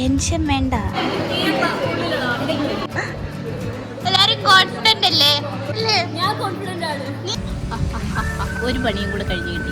Tension വേണ്ട. എല്ലാരും confident അല്ലേ? ഞാൻ കോൺഫിഡന്റ് ആണ്. ഒരു പണിയും കൂടെ കഴിഞ്ഞു കിട്ടി.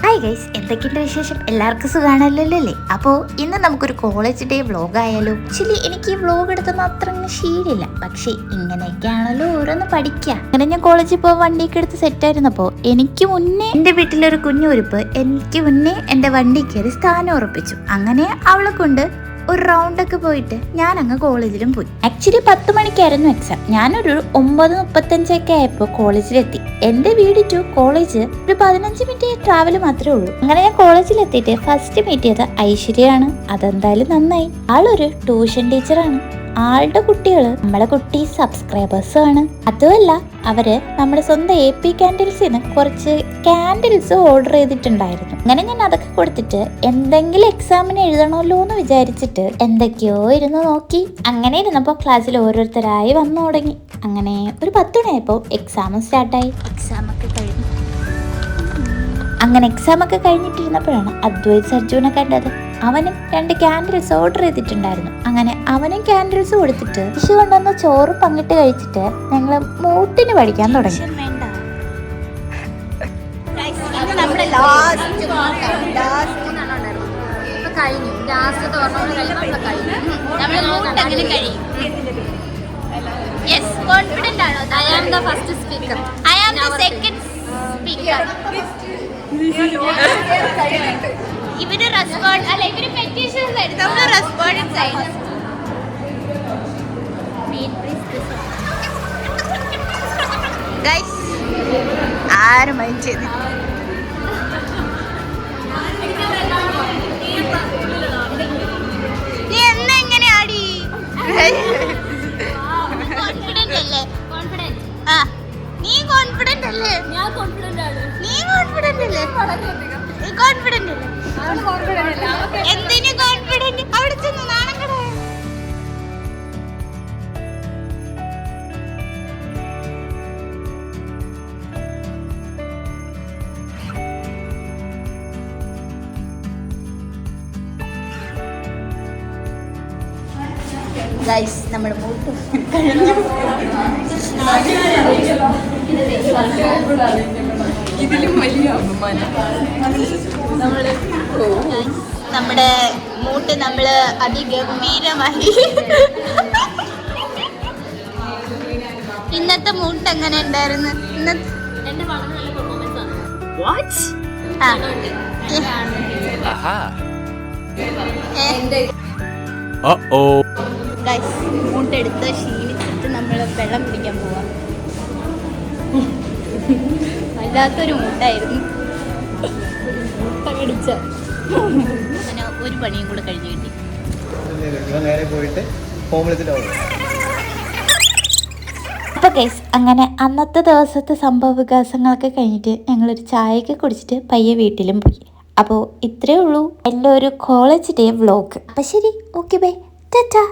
ഹായ് ഗൈസ്, എന്തൊക്കെയുണ്ട് വിശേഷം? എല്ലാവർക്കും സുഖാണല്ലോ അല്ലേ? അപ്പോൾ ഇന്ന് നമുക്കൊരു കോളേജ് ഡേ വ്ലോഗ് ആയാലോ? ആക്ച്വലി എനിക്ക് ഈ വ്ലോഗ് എടുത്തൊന്നും അത്ര ശീലമില്ല, പക്ഷേ ഇങ്ങനെയൊക്കെയാണല്ലോ ഓരോന്ന് പഠിക്കുക. അങ്ങനെ ഞാൻ കോളേജിൽ പോകാൻ വണ്ടിയൊക്കെ എടുത്ത് സെറ്റായിരുന്നപ്പോൾ എനിക്ക് മുന്നേ എൻ്റെ വീട്ടിലൊരു കുഞ്ഞുരുപ്പ് എനിക്ക് മുന്നേ എൻ്റെ വണ്ടി കയറി സ്ഥാനം ഉറപ്പിച്ചു. അങ്ങനെ അവളെ കൊണ്ട് ഒരു റൗണ്ടൊക്കെ പോയിട്ട് ഞാൻ അങ്ങ് കോളേജിലും പോയി. ആക്ച്വലി 10 മണിക്കായിരുന്നു എക്സാം. ഞാനൊരു 9:35 ആയപ്പോൾ കോളേജിലെത്തി. എൻ്റെ വീട് ടു കോളേജ് ഒരു 15 മിനിറ്റ് ട്രാവൽ മാത്രമേ ഉള്ളൂ. അങ്ങനെ ഞാൻ കോളേജിലെത്തിയിട്ട് ഫസ്റ്റ് മീറ്റ് ചെയ്ത ഐശ്വര്യയാണ്. അതെന്തായാലും നന്നായി. ആളൊരു ട്യൂഷൻ ടീച്ചറാണ്. ആളുടെ കുട്ടികൾ നമ്മളെ കുട്ടി സബ്സ്ക്രൈബേഴ്സുമാണ്. അതുമല്ല, അവര് നമ്മുടെ സ്വന്തം AP ക്യാൻഡിൽസിന് കുറച്ച് ക്യാൻഡിൽസ് ഓർഡർ ചെയ്തിട്ടുണ്ടായിരുന്നു. അങ്ങനെ ഞാൻ അതൊക്കെ കൊടുത്തിട്ട് എന്തെങ്കിലും എക്സാമിന് എഴുതണമല്ലോ എന്ന് വിചാരിച്ചിട്ട് എന്തൊക്കെയോ ഇരുന്ന് നോക്കി. അങ്ങനെ ഇരുന്നപ്പോൾ ക്ലാസ്സിൽ ഓരോരുത്തരായി വന്നു തുടങ്ങി. അങ്ങനെ ഒരു 10 മണിയായപ്പോൾ എക്സാം സ്റ്റാർട്ടായി. അങ്ങനെ എക്സാം ഒക്കെ കഴിഞ്ഞിട്ടിരുന്നപ്പോഴാണ് അദ്വൈത് സർജുവിനെ കണ്ടത്. അവനും 2 ക്യാൻഡിൽസ് ഓർഡർ ചെയ്തിട്ടുണ്ടായിരുന്നു. അങ്ങനെ അവനും ക്യാൻഡിൽസ് കൊടുത്തിട്ട് വിഷു കൊണ്ടുവന്ന ചോറ് പങ്കിട്ട് കഴിച്ചിട്ട് ഞങ്ങൾ മൂട്ടിന് പഠിക്കാൻ തുടങ്ങി. ഇവര് റെസ്പോണ്ട് അല്ല, ഇവര് പെറ്റീഷൻസ് ആയിരുന്നു, നമ്മള് റെസ്പോണ്ടൻസ് ആയിരുന്നു. ഗൈസ്, ആരും മൈൻഡ് ചെയ്തില്ല. നീ എന്നാ എങ്ങനെ ആടി? കോൺഫിഡന്റ് അല്ലേ? ആ, നീ കോൺഫിഡന്റ് അല്ലേ? ഞാൻ കോൺഫിഡന്റ് ആണ്. നീ കോൺഫിഡന്റ് അല്ലേ? കോൺഫിഡന്റ് അല്ലേ? എന്തിനു കോൺഫിഡന്റ്? അവിടെ ചെന്ന് നാണക്കട. ഗൈസ്, നമ്മുടെ മൂട്ട് നമ്മുടെ മൂട്ട് നമ്മള് അതിഗംഭീരമായി. ഇന്നത്തെ മൂട്ട് എങ്ങനെ ഉണ്ടായിരുന്നു? എന്റെ വളരെ നല്ല പെർഫോമൻസ് ആണ്. മൂട്ടെടുത്ത് ക്ഷീണിച്ചിട്ട് നമ്മള് വെള്ളം കുടിക്കാൻ പോവാ. വല്ലാത്തൊരു മൂട്ടായിരുന്നു. മുട്ട അങ്ങനെ ഒരു പണിയും കൂടെ കഴിഞ്ഞു കിട്ടി. അപ്പോൾ ഗൈസ്, അങ്ങനെ അന്നത്തെ ദിവസത്തെ സംഭവ വികാസങ്ങളൊക്കെ കഴിഞ്ഞിട്ട് ഞങ്ങളൊരു ചായയൊക്കെ കുടിച്ചിട്ട് പയ്യെ വീട്ടിലും പോയി. അപ്പോൾ ഇത്രയേ ഉള്ളൂ എൻ്റെ ഒരു കോളേജ് ഡേ വ്ലോഗ്. അപ്പോൾ ശരി, ഓക്കെ ബൈ, ടാറ്റാ.